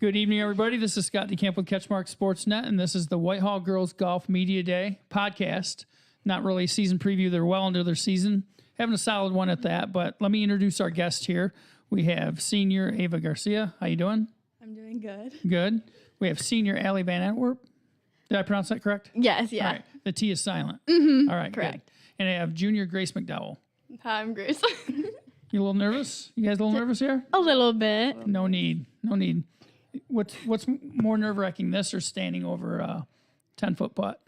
Good evening, everybody. This is Scott DeCamp with CatchMark SportsNet, and this is the Whitehall Girls Golf Media Day podcast. Not really a season preview. They're well into their season. Having a solid one at that, but let me introduce our guest here. We have senior Ava Garcia. How you doing? I'm doing good. Good. We have senior Allie Van Antwerp. Did I pronounce that correct? Yes, yeah. All right. The T is silent. All right, correct. Good. And I have junior Grace McDowell. Hi, I'm Grace. You a little nervous? You guys a little nervous here? A little bit. No need. No need. What's more nerve-wracking, this or standing over a 10-foot putt?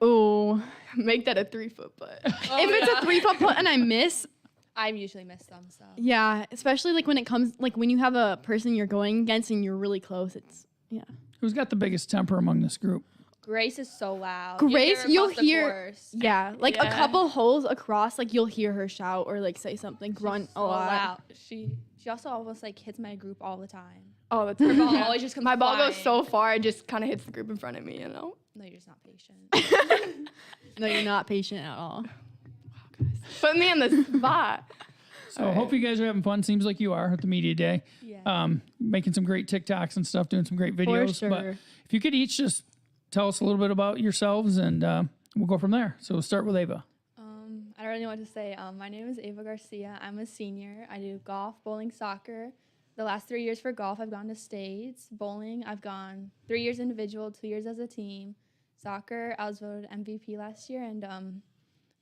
Oh, make that a 3-foot putt. If it's a 3-foot putt and I miss, I usually miss them, so. yeah, especially like when it comes, like when you have a person you're going against and you're really close, it's, yeah. Who's got the biggest temper among this group? Grace is so loud. Grace, You you'll hear hear, her across the course. yeah, like a Yeah. couple holes across, like you'll hear her shout or like say something, grunt So a lot. loud. She also almost like hits my group all the time. Oh, that's Her ball always just comes My ball goes flying. so far, it just kind of hits the group in front of me, you know? No, you're just not patient. No, you're not patient at all. Put me on the spot. So I hope you guys are having fun. Seems like you are at the media day. Yeah. Making some great TikToks and stuff, doing some great videos. sure. But if you could each just tell us a little bit about yourselves, and we'll go from there. So we'll start with Ava. I don't really know what to say. My name is Ava Garcia. I'm a senior. I do golf, bowling, soccer. The last 3 years for golf, I've gone to states. Bowling, I've gone 3 years individual, 2 years as a team. Soccer, I was voted MVP last year, and I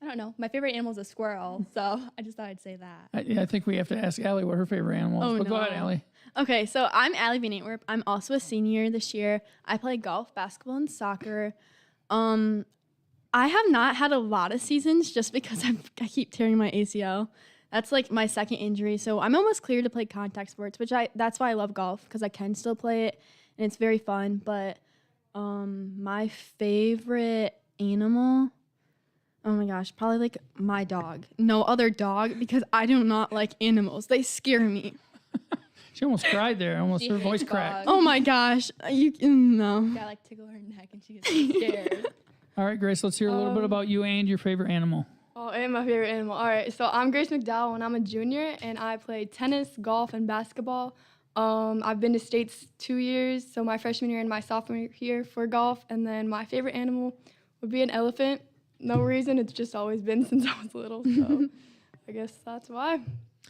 don't know. My favorite animal is a squirrel, so I just thought I'd say that. I think we have to ask Allie what her favorite animal is. Oh, But go no. ahead, Allie. Okay, so I'm Allie Van Antwerp. I'm also a senior this year. I play golf, basketball, and soccer. I have not had a lot of seasons just because I keep tearing my ACL. That's like my second injury, so I'm almost clear to play contact sports, that's why I love golf, because I can still play it and it's very fun. But my favorite animal, oh my gosh, probably like my dog. No other dog, because I do not like animals. They scare me. She almost cried there. Almost She her voice hates cracked. dogs. Oh my gosh, no. I like tickle her neck and she gets scared. All right, Grace, let's hear a little bit about you and your favorite animal. Oh, and my favorite animal. All right, so I'm Grace McDowell, and I'm a junior, and I play tennis, golf, and basketball. I've been to states 2 years, so my freshman year and my sophomore year for golf, and then my favorite animal would be an elephant. No reason, it's just always been since I was little, so I guess that's why.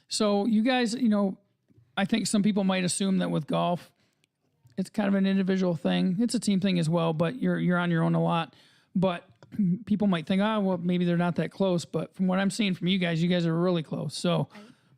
So you guys, I think some people might assume that with golf, it's kind of an individual thing. It's a team thing as well, but you're on your own a lot. But people might think, oh, well, maybe they're not that close. But from what I'm seeing from you guys are really close. So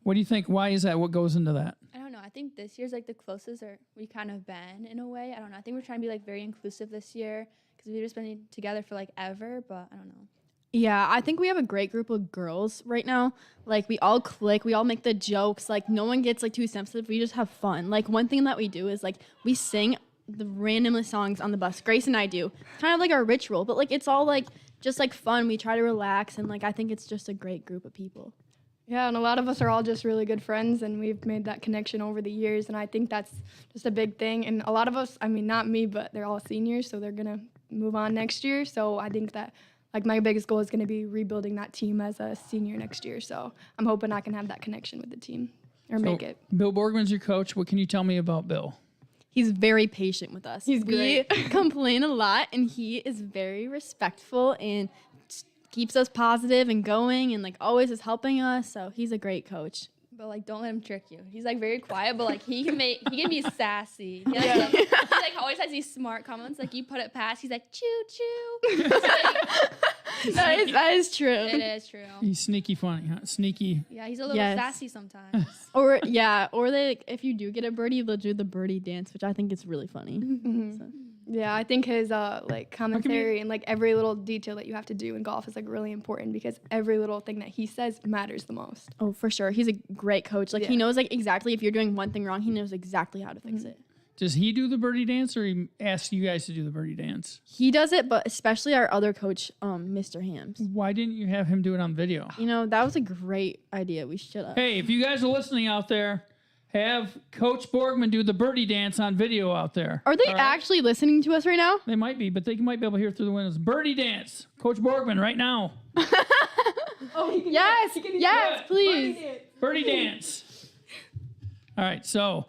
what do you think? Why is that? What goes into that? I don't know. I think this year's like the closest we kind of been in a way. I don't know. I think we're trying to be like very inclusive this year because we've just been together for like ever, but I don't know. Yeah, I think we have a great group of girls right now. Like, we all click, we all make the jokes. Like, no one gets like too sensitive. We just have fun. Like, one thing that we do is like we sing the randomly songs on the bus. Grace and I do. Kind of like our ritual, but like it's all like just like fun. We try to relax, and like I think it's just a great group of people. Yeah, and a lot of us are all just really good friends, and we've made that connection over the years, and I think that's just a big thing. And a lot of us, I mean, not me, but they're all seniors, so they're going to move on next year. So I think that, like, my biggest goal is going to be rebuilding that team as a senior next year. So I'm hoping I can have that connection with the team or make it. Bill Borgman's your coach. What can you tell me about Bill? He's very patient with us. He's great. We complain a lot, and he is very respectful and keeps us positive and going, and like always is helping us. So he's a great coach. But like, don't let him trick you. He's like very quiet, but like he can be sassy. He like always has these smart comments. Like you put it past, he's like choo choo. That is true. It is true. He's sneaky funny, huh? Sneaky. Yeah, he's a little Yes. sassy sometimes. Or they like, if you do get a birdie, they'll do the birdie dance, which I think is really funny. So. Yeah, I think his like commentary and like every little detail that you have to do in golf is like really important because every little thing that he says matters the most. Oh, for sure. He's a great coach. Like he Yeah. knows like exactly if you're doing one thing wrong, he knows exactly how to fix it. Does he do the birdie dance, or he asks you guys to do the birdie dance? He does it, but especially our other coach, Mr. Hams. Why didn't you have him do it on video? That was a great idea. We should have. Hey, if you guys are listening out there, have Coach Borgman do the birdie dance on video out there. Are they All right? actually listening to us right now? They might be, but they might be able to hear through the windows. Birdie dance, Coach Borgman, right now. Yes, yes, Good. please. Birdie dance. All right, so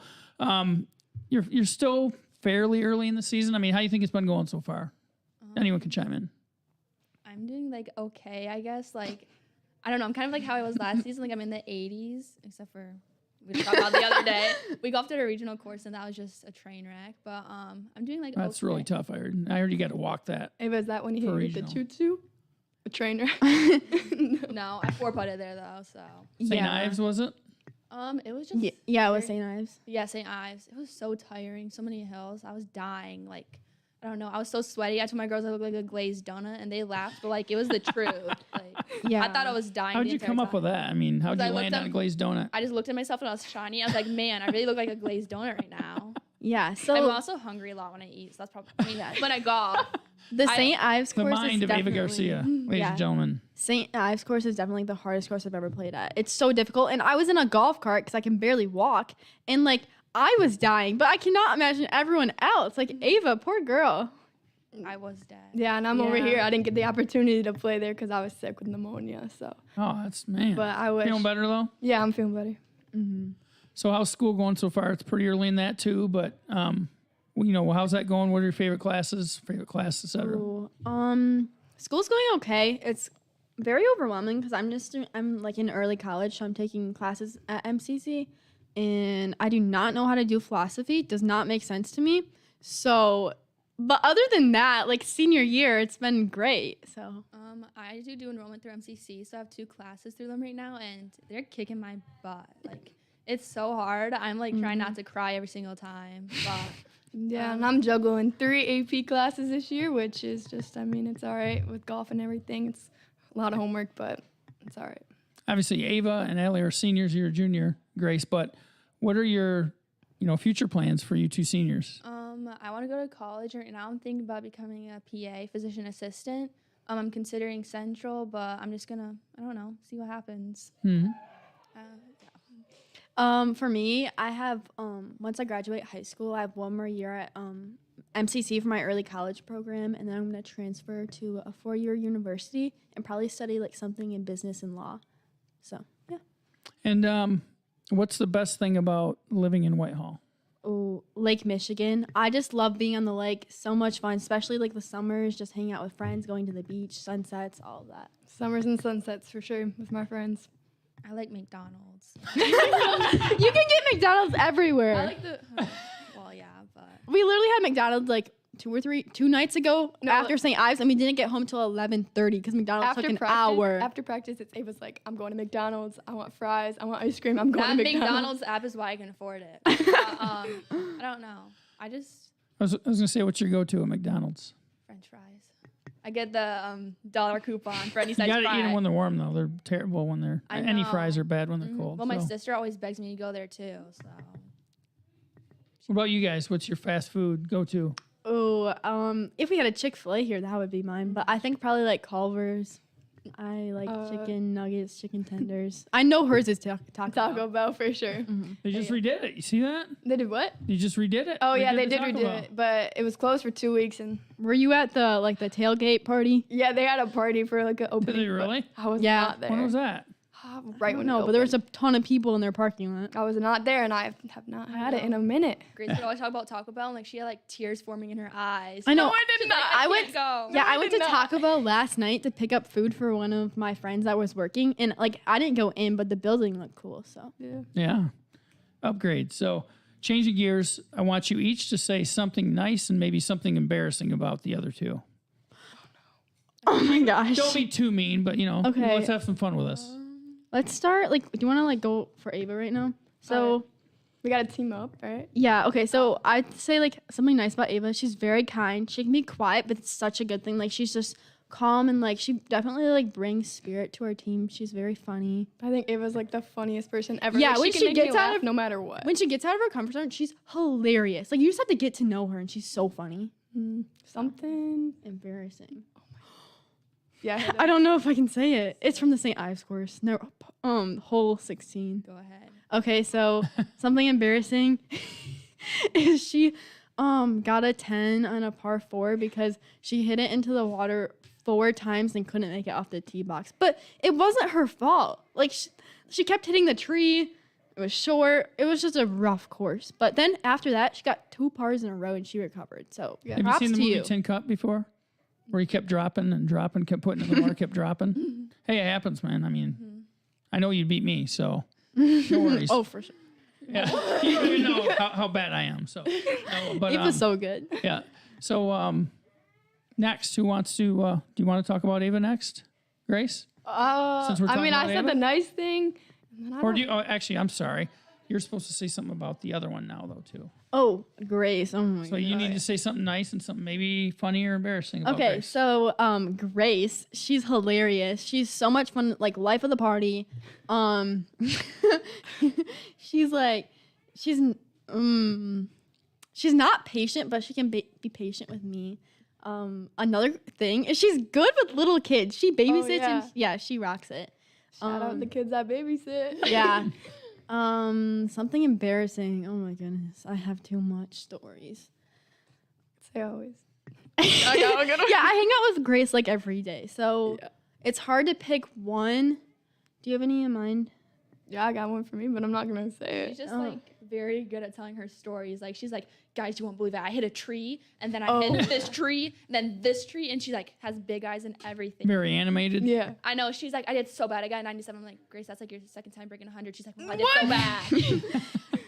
you're still fairly early in the season. I mean, how do you think it's been going so far? Anyone can chime in. I'm doing like okay, I guess. Like, I don't know. I'm kind of like how I was last season. Like I'm in the 80s, except for we talked about the other day. We golfed at a regional course, and that was just a train wreck. But I'm doing like That's okay. really tough. I heard you got to walk that. Ava, is that when you For hit the regional. choo-choo? A trainer. No, I 4-putted there though. So St. Ives, was it? it was just Yeah, it was St. Ives. Yeah, St. Ives. It was so tiring. So many hills. I was dying. Like, I don't know. I was so sweaty. I told my girls I looked like a glazed donut, and they laughed. But like, it was the truth. Like, Yeah. I thought I was dying. How'd the you entire come up time. with that? I mean, how'd you I looked land on up- a glazed donut? I just looked at myself and I was shiny. I was like, man, I really look like a glazed donut right now. Yeah. So I'm also hungry a lot when I eat. So that's probably when I golf. the St. Ives The course mind is of Ava definitely Garcia, ladies and gentlemen. St. Ives course is definitely the hardest course I've ever played at. It's so difficult, and I was in a golf cart because I can barely walk, and like I was dying, but I cannot imagine everyone else. Like Ava, poor girl. I was dead. Yeah, and I'm over Yeah. here. I didn't get the opportunity to play there because I was sick with pneumonia. So, Oh, that's man. but I wish. Feeling better though? Yeah, I'm feeling better. So how's school going so far? It's pretty early in that too, but how's that going? What are your favorite classes, etc.? Ooh, school's going okay. It's very overwhelming because I'm like in early college, so I'm taking classes at MCC, and I do not know how to do philosophy. It does not make sense to me. So, but other than that, like senior year, it's been great. So I do enrollment through MCC, so I have 2 classes through them right now, and they're kicking my butt. Like, it's so hard. I'm like trying not to cry every single time, but. Yeah, and I'm juggling 3 AP classes this year, which is just, I mean, it's all right with golf and everything. It's a lot of homework, but it's all right. Obviously, Ava and Ellie are seniors. You're a junior, Grace. But what are your, future plans for you 2 seniors? I want to go to college right now. I'm thinking about becoming a PA, physician assistant. I'm considering Central, but I'm just gonna, I don't know, see what happens. for me, I have once I graduate high school, I have 1 more year at MCC for my early college program, and then I'm going to transfer to a 4-year university and probably study like something in business and law. So yeah. And what's the best thing about living in Whitehall? Oh, Lake Michigan. I just love being on the lake. So much fun, especially like the summers, just hanging out with friends, going to the beach, sunsets, all of that. Summers and sunsets for sure with my friends. I like McDonald's. You can get McDonald's everywhere. I like the, well, yeah, but. We literally had McDonald's like 2 nights ago No, after St. Ives, and we didn't get home till 11:30 because McDonald's took an hour. After practice, it's Ava's like, I'm going to McDonald's. I want fries. I want ice cream. I'm going That to McDonald's. McDonald's app is why I can afford it. But, I don't know. I I was going to say, what's your go-to at McDonald's? French fries. I get the dollar coupon for any size You got to fry. eat them when they're warm, though. They're terrible when they're... I Any know. fries are bad when they're cold. Well, my so. sister always begs me to go there too. So What about you guys? What's your fast food go-to? Oh, if we had a Chick-fil-A here, that would be mine. But I think probably like Culver's. I like chicken nuggets, chicken tenders. I know hers is Taco Bell for sure. They just redid it. You see that? They did what? You just redid it. Oh yeah, they the did Taco redo Bell. it, but it was closed for 2 weeks, and Were you at the tailgate party? yeah, they had a party for like an opening. they but really? I was Yeah. not there. When was that? Right when No, it but there was opened. a ton of people in their parking lot. I was not there, and I have not had it in a minute. Grace would always talk about Taco Bell, and like she had like tears forming in her eyes. I know. No, I did She's not. like, I I went- went go. Yeah, I I went did to not. Taco Bell last night to pick up food for one of my friends that was working, and like I didn't go in, but the building looked cool. So Yeah. Yeah. Upgrade. So, changing gears, I want you each to say something nice and maybe something embarrassing about the other 2. oh my gosh. Don't be too mean, but Okay. let's have some fun with us. Let's start. Like, do you want to like go for Ava right now? So. We got to team up, right? Yeah, okay, so I'd say, like, something nice about Ava. She's very kind. She can be quiet, but it's such a good thing. Like, she's just calm, and, like, she definitely, like, brings spirit to our team. She's very funny. I think Ava's like the funniest person ever. Yeah, like, when she she can make me gets out laugh of- no matter what. When she gets out of her comfort zone, she's hilarious. Like, you just have to get to know her, and she's so funny. Something. Embarrassing. Yeah. hit I it. don't know if I can say it. It's from the St. Ives course. No, hole 16. Go ahead. Okay, so something embarrassing is she got a 10 on a par 4 because she hit it into the water 4 times and couldn't make it off the tee box. But it wasn't her fault. Like she kept hitting the tree. It It was short. It was just a rough course. But then after that, she got 2 pars in a row and she recovered. So Have you props seen the to movie you. Tin Cup before? Where he kept dropping and dropping, kept putting it in the water, kept dropping. Hey, it happens, man. I mean, I know you beat me, so no worries. Oh, for sure. Yeah, you don't even know how bad I am. So, no, but It was so good. yeah. So next, who wants to? Do you want to talk about Ava next, Grace? Since we're I talking mean, about I said Ava? the nice thing. And then I Or don't- do you? Oh, actually, I'm sorry. You're supposed to say something about the other one now, though, too. Oh, Grace. Oh my So god. you need to say something nice and something maybe funny or embarrassing about Okay, Grace. so Grace, she's hilarious. She's so much fun, like life of the party. She's like, she's not patient, but she can be patient with me. Another thing is she's good with little kids. She babysits yeah. and yeah, she rocks it. Shout out the kids I babysit. Yeah. Something embarrassing. Oh my goodness, I have too much stories. Say always. Yeah, I hang out with Grace like every day, so Yeah. it's hard to pick one. Do you have any in mind? Yeah, I got one for me, but I'm not gonna say She's it. just Oh. like very good at telling her stories. Like she's like, guys, you won't believe it. I hit a tree, and then I Oh. hit this tree, and then this tree, and she like has big eyes and everything. Very animated. Yeah. I know. She's like, I did so bad. I got 97. I'm like, Grace, that's like your second time breaking 100. She's like, well, I did so bad.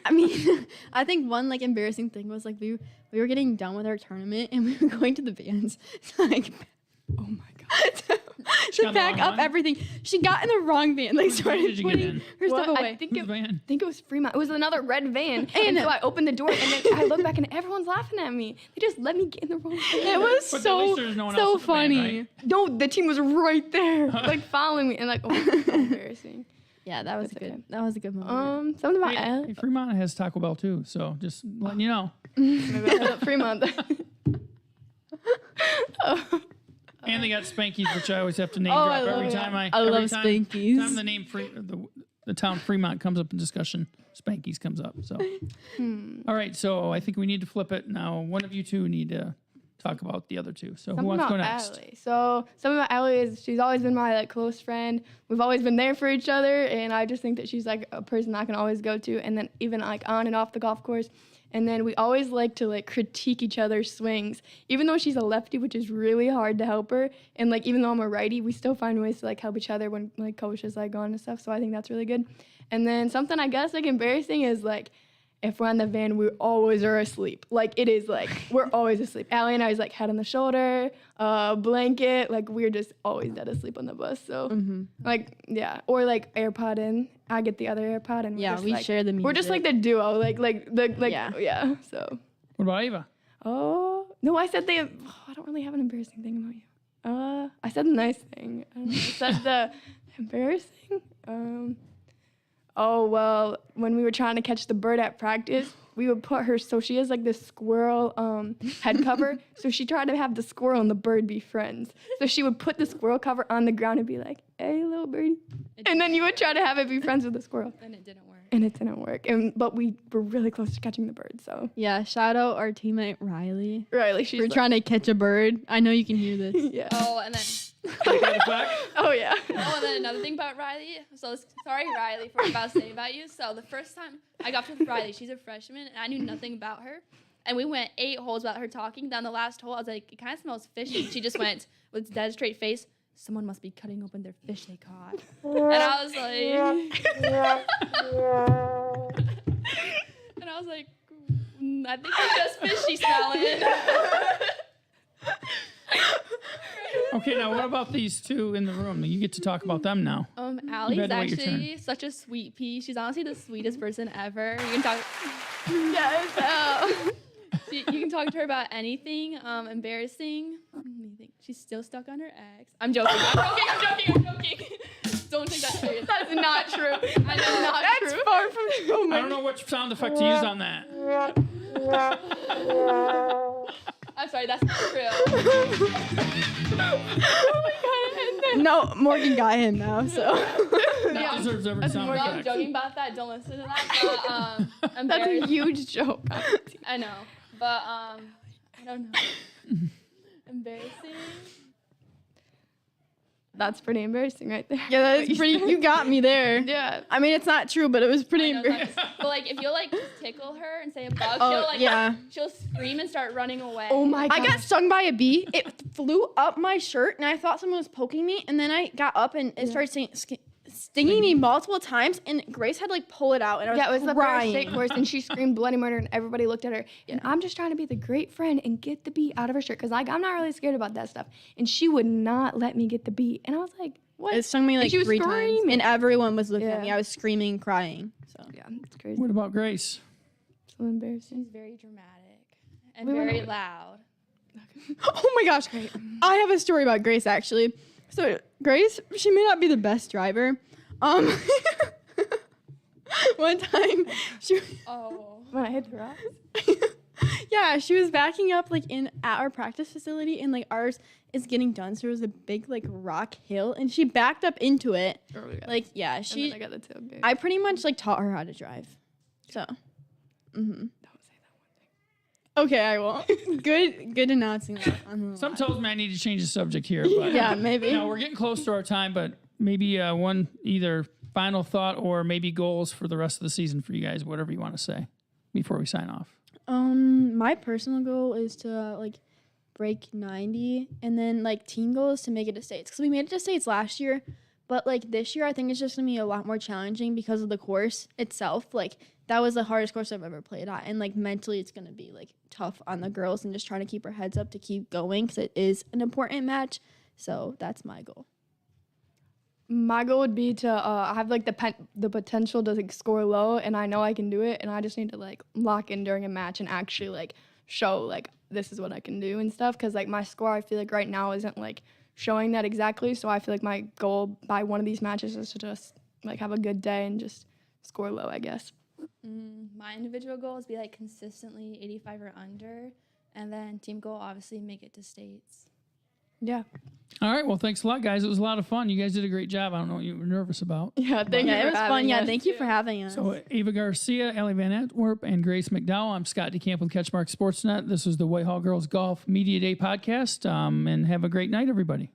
I mean, I think one like embarrassing thing was like we were getting done with our tournament and we were going to the bands, like Oh my god. She to got the pack wrong up one? everything. She got in the wrong van, like Whose van started did you get putting in? her What? stuff away. I think Whose it, van? I think it was Fremont. It was another red van. And And- so I opened the door and then I look back and everyone's laughing at me. They just let me get in the wrong van. It was But at least there's no one else so at the band, funny. right? No, the team was right there, like following me, and like, oh, so embarrassing. Yeah, that was That's good. okay. That was a good moment. Something about Hey, Fremont has Taco Bell too, so just letting you know. maybe I hit up Fremont. And they got Spankies, which I always have to name Oh, drop I love every it. time I every love time, Spankies. Time the name the town Fremont comes up in discussion, Spankies comes up. So, all right. So I think we need to flip it now. One of you two need to talk about the other two. So who Something wants to go about next? Allie. So something about Allie is she's always been my like close friend. We've always been there for each other, and I just think that she's like a person I can always go to, and then even like on and off the golf course. And then we always like to like critique each other's swings, even though she's a lefty, which is really hard to help her. And like even though I'm a righty, we still find ways to like help each other when like coach is like gone and stuff. So I think that's really good. And then something I guess like embarrassing is like if we're on the van, we always are asleep. Like it is like we're always asleep. Allie and I is like head on the shoulder, blanket. Like we're just always dead asleep on the bus. So like yeah, or like AirPod in. I get the other AirPod and we're Yeah, just, we like, share the music. We're just like the duo. Like Yeah. yeah. So What about Ava? oh no, I said I don't really have an embarrassing thing about you. I said the nice thing. I don't know. I said the embarrassing. Oh, well, when we were trying to catch the bird at practice, we would put her, so she has like this squirrel head cover. So she tried to have the squirrel and the bird be friends. So she would put the squirrel cover on the ground and be like, hey, little birdie. And then you would try to have it be friends with the squirrel. And it didn't work. And it didn't work. But we were really close to catching the bird, so. Yeah, shout out our teammate Riley. Right, like she's We're like, trying to catch a bird. I know you can hear this. yeah. Oh, and then Oh, yeah. oh, and then another thing about Riley. So sorry, Riley, for what I'm about to say about you. So the first time I got with Riley, she's a freshman, and I knew nothing about her. And we went 8 holes without her talking. Down the last hole, I was like, it kind of smells fishy. She just went with dead straight face. Someone must be cutting open their fish they caught. And I was like, I think it's just fishy smelling. Okay, now what about these two in the room? You get to talk about them now. Allie's had to wait your actually such a sweet pea. She's honestly the sweetest person ever. You can talk. Yes. You can talk to her about anything embarrassing. Anything. She's still stuck on her ex. I'm joking. I'm joking. Don't take that serious. That's not true. I know. That's far from true. I don't know which sound effect to use on that. I'm sorry. That's not true. No, Morgan got him now, so. That deserves every sound No, I'm effect. joking about that. Don't listen to that. But That's a embarrassing. huge joke. I know. But I don't know. Embarrassing. That's pretty embarrassing right there. Yeah, that is pretty. You got me there. Yeah. I mean, it's not true, but it was pretty I know, embarrassing. but like if you'll like tickle her and say a bug, Oh, she'll like yeah. she'll scream and start running away. Oh my I god. got stung by a bee. It flew up my shirt, and I thought someone was poking me. And then I got up, and it started stinging me multiple times. And Grace had to like pull it out, and I was Yeah, it was the first crying. state course, and she screamed bloody murder, and everybody looked at her. And I'm just trying to be the great friend and get the bee out of her shirt, because like I'm not really scared about that stuff. And she would not let me get the bee, and I was like, what? It stung me like she was 3 times, screaming. and everyone was looking at me. Yeah. I was screaming, crying. So Yeah, it's crazy. What about Grace? So embarrassing. She's very dramatic and We went very over- loud. oh my gosh, I have a story about Grace actually. So Grace, she may not be the best driver. One time, she. Oh. When I hit the rocks. Yeah, she was backing up like at our practice facility, and like ours is getting done, so there was a big like rock hill, and she backed up into it. Like yeah, And she. then I got the tailgate. I pretty much like taught her how to drive. So. Okay, I won't. Good announcing that. Some tells me I need to change the subject here. But Yeah, maybe. You know, we're getting close to our time, but maybe one either final thought or maybe goals for the rest of the season for you guys, whatever you want to say before we sign off. My personal goal is to like break 90, and then like team goal is to make it to states, because we made it to states last year, but like this year I think it's just gonna be a lot more challenging because of the course itself. Like that was the hardest course I've ever played at, and like mentally it's gonna be like tough on the girls, and just trying to keep our heads up to keep going, because it is an important match. So that's my goal. My goal would be to have like the potential to like score low, and I know I can do it, and I just need to like lock in during a match and actually like show like this is what I can do and stuff, because like my score I feel like right now isn't like showing that exactly. So I feel like my goal by one of these matches is to just like have a good day and just score low, I guess. My individual goal is be like consistently 85 or under, and then team goal obviously make it to states. Yeah. All right. Well, thanks a lot, guys. It was a lot of fun. You guys did a great job. I don't know what you were nervous about. Yeah, thank you Yeah, for it was fun. having Yeah, us. thank you for having us. So Ava Garcia, Ellie Van Antwerp, and Grace McDowell. I'm Scott DeCamp with CatchMark SportsNet. This was the Whitehall Girls Golf Media Day podcast. And have a great night, everybody.